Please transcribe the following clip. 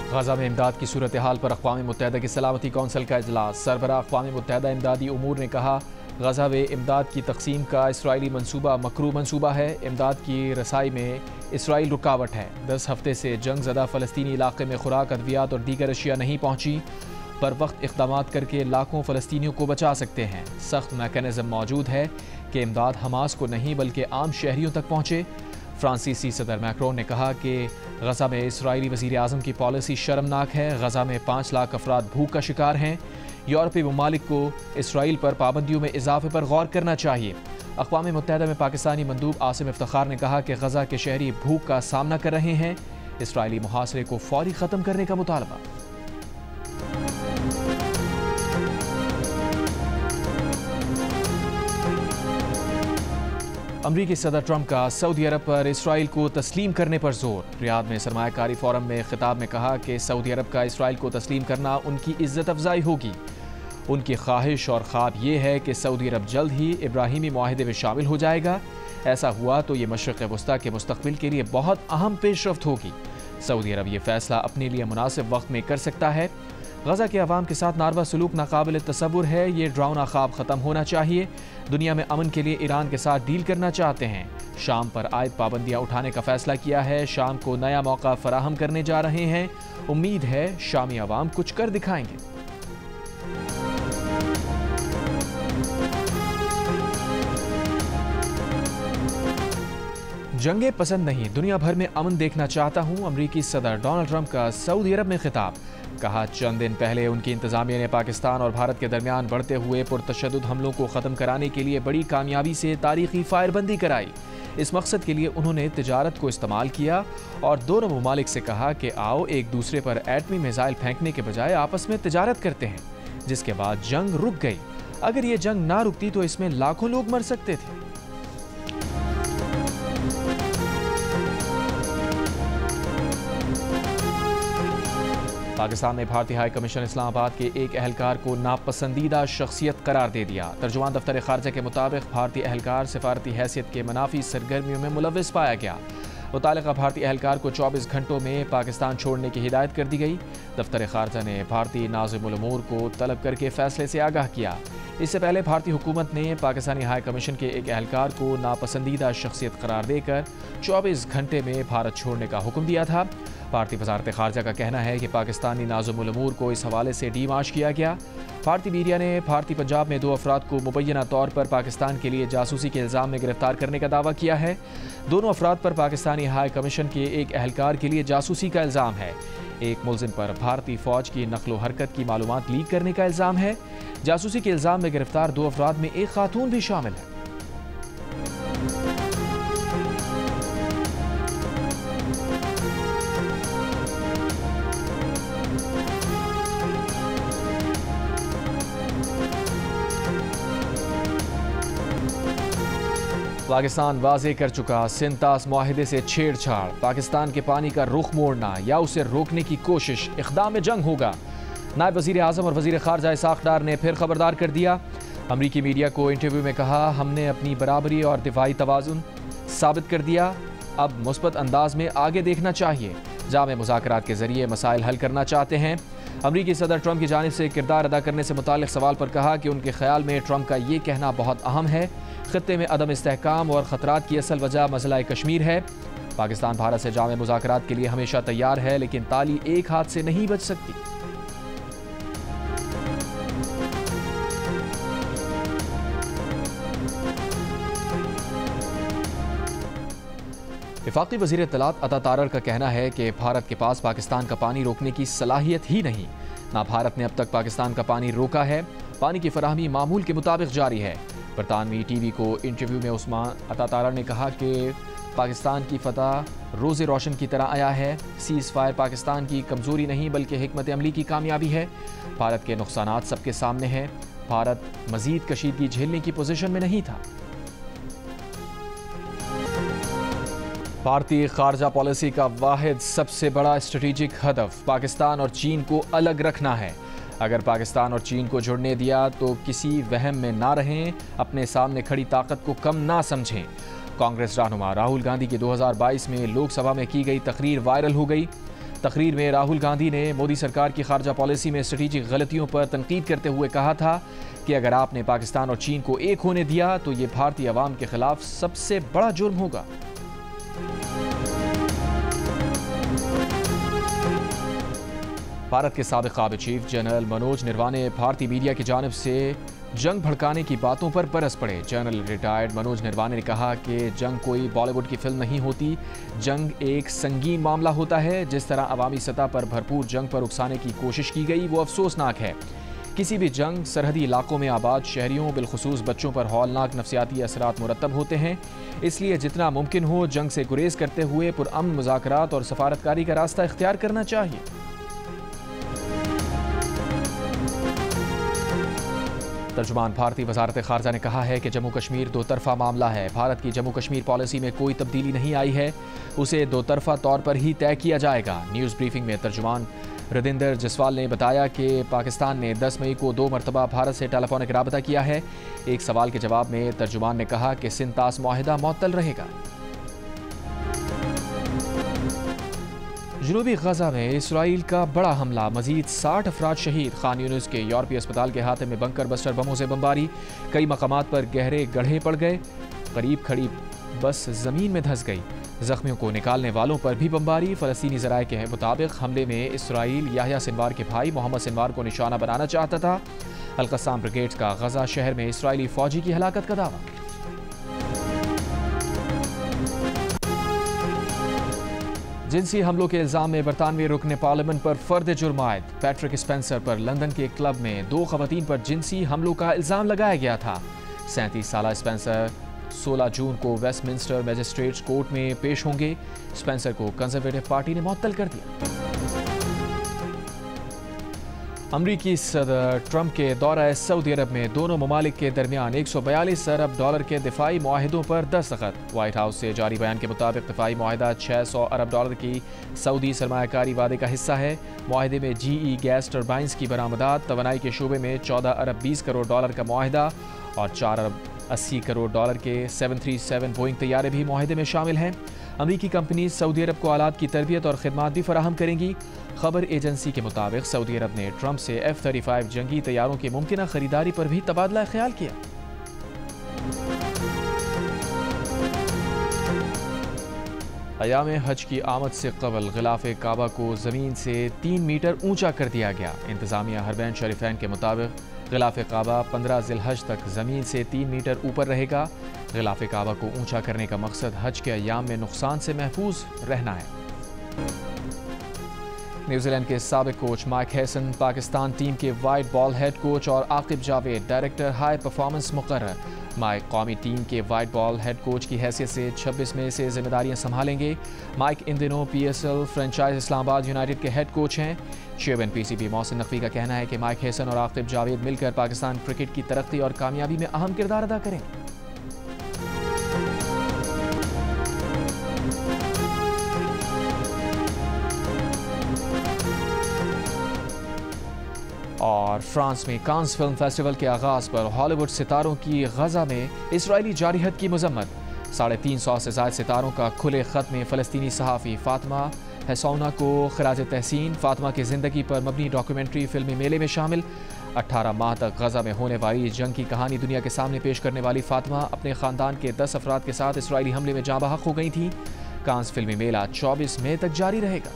गजा में इमदाद की सूरत हाल पर अक़वाम मुत्तहिदा की सलामती कौंसिल का इजलास। सरबराह अक़वाम मुत्तहिदा इमदादी उमूर ने कहा, गजा में इमदाद की तकसीम का इसराइली मनसूबा मकरूह मनसूबा है। इमदाद की रसाई में इसराइल रुकावट है। 10 हफ्ते से जंग ज़दा फ़लस्तीनी इलाके में खुराक, अद्वियात और दीगर अशिया नहीं पहुँची। पर वक्त इक़दाम करके लाखों फ़लस्तीनियों को बचा सकते हैं। सख्त मैकेनिज़्म मौजूद है कि इमदाद हमास को नहीं बल्कि आम शहरियों तक पहुँचे। फ्रांसीसी सदर मैक्रोन ने कहा कि गजा में इसराइली वज़ीर आज़म की पॉलिसी शर्मनाक है। गजा में 5 लाख अफराद भूख का शिकार हैं। यूरोपीय ममालिक को इसराइल पर पाबंदियों में इजाफे पर गौर करना चाहिए। अक़वाम मुत्तहिदा में पाकिस्तानी मंदूब आसिम इफ्तिखार ने कहा कि गजा के शहरी भूख का सामना कर रहे हैं। इसराइली मुहासरे को फौरी ख़त्म करने का मुतालबा। अमरीकी सदर ट्रंप का सऊदी अरब पर इसराइल को तस्लीम करने पर जोर। रियाद में सरमायाकारी फोरम में खिताब में कहा कि सऊदी अरब का इसराइल को तस्लीम करना उनकी इज्जत अफजाई होगी। उनकी ख्वाहिश और ख्वाब ये है कि सऊदी अरब जल्द ही इब्राहिमी मुआहदे में शामिल हो जाएगा। ऐसा हुआ तो ये मशरिक़ वस्ता के मुस्तक़बिल के लिए बहुत अहम पेशरफ्त होगी। सऊदी अरब ये फैसला अपने लिए मुनासिब वक्त में कर सकता है। गजा के अवाम के साथ नारवा सलूक नाकाबिल तसव्वुर है। ये ड्राउना ख्वाब ख़त्म होना चाहिए। दुनिया में अमन के लिए ईरान के साथ डील करना चाहते हैं। शाम पर आयद पाबंदियाँ उठाने का फैसला किया है। शाम को नया मौका फराहम करने जा रहे हैं। उम्मीद है शामी अवाम कुछ कर दिखाएंगे। जंगे पसंद नहीं, दुनिया भर में अमन देखना चाहता हूँ। अमरीकी सदर डोनाल्ड ट्रंप का सऊदी अरब में खिताब। कहा, चंद दिन पहले उनकी इंतजामिया ने पाकिस्तान और भारत के दरमियान बढ़ते हुए पुरतशद्दुद हमलों को ख़त्म कराने के लिए बड़ी कामयाबी से तारीखी फायरबंदी कराई। इस मकसद के लिए उन्होंने तिजारत को इस्तेमाल किया और दोनों ममालिक से कहा कि आओ एक दूसरे पर एटमी मिसाइल फेंकने के बजाय आपस में तिजारत करते हैं। जिसके बाद जंग रुक गई। अगर ये जंग ना रुकती तो इसमें लाखों लोग मर सकते थे। पाकिस्तान ने भारतीय हाई कमीशन इस्लामाबाद के एक एहलकार को नापसंदीदा शख्सियत करार दे दिया। तर्जुमान दफ्तर खारजा के मुताबिक भारतीय एहलकार सिफारती हैसियत के मनाफी सरगर्मियों में मुलव्विस पाया गया। मुतालिका भारतीय एहलकार को 24 घंटों में पाकिस्तान छोड़ने की हिदायत कर दी गई। दफ्तर खारजा ने भारतीय नाज़िमुल उमूर को तलब करके फैसले से आगाह किया। इससे पहले भारतीय हुकूमत ने पाकिस्तानी हाई कमीशन के एक एहलकार को नापसंदीदा शख्सियत करार देकर 24 घंटे में भारत छोड़ने का हुक्म दिया था। भारतीय वज़ारत खारजा का कहना है कि पाकिस्तानी नाज़िमुल उमूर को इस हवाले से डीमार्श किया गया। भारतीय मीडिया ने भारतीय पंजाब में 2 अफराद को मुबैना तौर पर पाकिस्तान के लिए जासूसी के इल्ज़ाम में गिरफ्तार करने का दावा किया है। दोनों अफराद पर पाकिस्तानी हाई कमीशन के एक एहलकार के लिए जासूसी का इल्ज़ाम है। एक मुल्ज़िम पर भारतीय फ़ौज की नक़्लो हरकत की मालूमात लीक करने का इल्ज़ाम है। जासूसी के इल्ज़ाम में गिरफ्तार 2 अफराद में एक खातून भी शामिल है। पाकिस्तान वाज़े कर चुका, सिंतास मुआहिदे से छेड़छाड़, पाकिस्तान के पानी का रुख मोड़ना या उसे रोकने की कोशिश इक़दाम जंग होगा। नायब वज़ीर आज़म और वज़ीर ख़ारजा इसाक़ डार ने फिर खबरदार कर दिया। अमरीकी मीडिया को इंटरव्यू में कहा, हमने अपनी बराबरी और दिफाई तवाज़ुन साबित कर दिया। अब मुस्बत अंदाज में आगे देखना चाहिए। जामे मुज़ाकरात के ज़रिए मसाइल हल करना चाहते हैं। अमरीकी सदर ट्रंप की जानिब से किरदार अदा करने से मुताल्लिक़ सवाल पर कहा कि उनके ख्याल में ट्रंप का ये कहना बहुत अहम है। खित्ते में अदम इस्तेहकाम और ख़तरात की असल वजह मसला कश्मीर है। पाकिस्तान भारत से जामे मुज़ाकरात के लिए हमेशा तैयार है, लेकिन ताली एक हाथ से नहीं बच सकती। वफाकी वज़ीर इत्तलात अता तारर का कहना है कि भारत के पास पाकिस्तान का पानी रोकने की सलाहियत ही नहीं। ना भारत ने अब तक पाकिस्तान का पानी रोका है। पानी की फराहमी मामूल के मुताबिक जारी है। बरतानवी टीवी को इंटरव्यू में उस्मान अता तारर ने कहा कि पाकिस्तान की फतह रोज़े रोशन की तरह आया है। सीज़ फायर पाकिस्तान की कमज़ोरी नहीं बल्कि हिकमत अमली की कामयाबी है। भारत के नुकसानात सबके सामने हैं। भारत मज़ीद कशीदगी झेलने की पोजीशन में नहीं था। भारतीय खारजा पॉलिसी का वाहिद सबसे बड़ा स्ट्रेटेजिक हदफ पाकिस्तान और चीन को अलग रखना है। अगर पाकिस्तान और चीन को जुड़ने दिया तो किसी वहम में ना रहें, अपने सामने खड़ी ताकत को कम ना समझें। कांग्रेस रहनुमा राहुल गांधी की 2022 में लोकसभा में की गई तकरीर वायरल हो गई। तकरीर में राहुल गांधी ने मोदी सरकार की खारजा पॉलिसी में स्ट्रेटेजिक गलतियों पर तनकीद करते हुए कहा था कि अगर आपने पाकिस्तान और चीन को एक होने दिया तो ये भारतीय अवाम के खिलाफ सबसे बड़ा जुर्म होगा। भारत के साबिक काबिल चीफ जनरल मनोज नरवाने भारतीय मीडिया की जानिब से जंग भड़काने की बातों पर बरस पड़े। जनरल रिटायर्ड मनोज नरवाने ने कहा कि जंग कोई बॉलीवुड की फिल्म नहीं होती, जंग एक संगीन मामला होता है। जिस तरह अवामी सतह पर भरपूर जंग पर उकसाने की कोशिश की गई वो अफसोसनाक है। किसी भी जंग सरहदी इलाकों में आबाद शहरियों बिलखुसूस बच्चों पर हौलनाक नफसियाती असरात मुरतब होते हैं। इसलिए जितना मुमकिन हो जंग से गुरेज करते हुए पुरअमन मुज़ाकरात और सफारतकारी का रास्ता इख्तियार करना चाहिए। तर्जुमान भारतीय वजारत खारजा ने कहा है कि जम्मू कश्मीर दो तरफा मामला है। भारत की जम्मू कश्मीर पॉलिसी में कोई तब्दीली नहीं आई है, उसे दो तरफा तौर पर ही तय किया जाएगा। न्यूज़ ब्रीफिंग में तर्जुमान रदिंदर जसवाल ने बताया कि पाकिस्तान ने 10 मई को 2 मरतबा भारत से टेलीफोनिक राबता किया है। एक सवाल के जवाब में तर्जुमान ने कहा कि सिंतास मुआहिदा मुअत्तल रहेगा। जनूबी गजा में इसराइल का बड़ा हमला, मजीद 60 अफराद शहीद। खान यूनिस के यूरोपीय अस्पताल के हाथे में बंकर बस्टर बमों से बमबारी, कई मकामात पर गहरे गड्ढे पड़ गए, करीब खड़ी बस जमीन में धंस गई। जख्मियों को निकालने वालों पर भी बमबारी। फ़लस्तीनी ज़राए के मुताबिक हमले में इसराइल याह्या सिनवार के भाई मोहम्मद सिनवार को निशाना बनाना चाहता था। अल-क़स्साम ब्रिगेड का गजा शहर में इसराइली फ़ौजी की हलाकत का दावा। जिनसी हमलों के इल्ज़ाम में बरतानवी रुकन पार्लियामेंट पर फ़र्द जुर्म आयद। पैट्रिक स्पेंसर पर लंदन के क्लब में 2 ख़वातीन पर जिनसी हमलों का इल्ज़ाम लगाया गया था। 37 साला स्पेंसर 16 जून को वेस्टमिंस्टर मजिस्ट्रेट्स कोर्ट में पेश होंगे। स्पेंसर को कंजर्वेटिव पार्टी ने मुअत्तल कर दिया। अमरीकी सदर ट्रंप के दौरा सऊदी अरब में दोनों ममालिक के दरमियान 142 अरब डॉलर के दिफाई मुआहिदों पर दस्तखत। व्हाइट हाउस से जारी बयान के मुताबिक दिफाई मुआहिदा 600 अरब डॉलर की सऊदी सरमायाकारी वादे का हिस्सा है। मुआहिदे में GE गैस टर्बाइंस की बरामदात, तवानाई के शोबे में 14 अरब 20 करोड़ डॉलर का मुआहिदा और 4 अरब 80 करोड़ डॉलर के 737 बोइंग तैयारे भी मुआहिदे में शामिल हैं। अमरीकी कंपनी सऊदी अरब को आलात की तरबियत और खिदमात भी फराहम करेंगी। खबर एजेंसी के मुताबिक सऊदी अरब ने ट्रंप से F-35 जंगी तैयारों की मुमकिना खरीदारी पर भी तबादला ख्याल किया। अयाम हज की आमद से कबल गिलाफ काबा को ज़मीन से 3 मीटर ऊंचा कर दिया गया। इंतज़ामिया हरमैन शरीफैन के मुताबिक गिलाफ काबा 15 ज़िलहज तक ज़मीन से 3 मीटर ऊपर रहेगा। गिलाफ काबा को ऊंचा करने का मकसद हज के अयाम में नुकसान से महफूज रहना है। न्यूजीलैंड के साबिक coach mic Hesson Pakistan team के वाइट बॉल हेड कोच और Aqib Javed director high performance मुकर्रर। माइक कौमी टीम के वाइट बॉल हेड कोच की हैसियत से 26 में से जिम्मेदारियां संभालेंगे। माइक इन दिनों PSL फ्रेंचाइज इस्लामाबाद यूनाइटेड के हेड कोच हैं। चेयरमैन PCB मोहसिन नकवी का कहना है कि माइक हैसन और आकिब जावेद मिलकर पाकिस्तान क्रिकेट की तरक्की और कामयाबी में अहम किरदार अदा करें। और फ्रांस में कांस फिल्म फेस्टिवल के आगाज़ पर हॉलीवुड सितारों की गजा में इसराइली जारहियत की मजम्मत। 350 से ज़ायद सितारों का खुले ख़त में फ़लस्तीनी सहाफ़ी फ़ातिमा हसौना को खराज तहसीन। फ़ातिमा की ज़िंदगी पर मबनी डॉक्यूमेंट्री फिल्मी मेले में शामिल। 18 माह तक गजा में होने वाली जंग की कहानी दुनिया के सामने पेश करने वाली फ़ातिमा अपने ख़ानदान के 10 अफराद के साथ इसराइली हमले में जाँ बहक हो गई थी। कांस फिल्मी मेला 24 मई तक जारी रहेगा।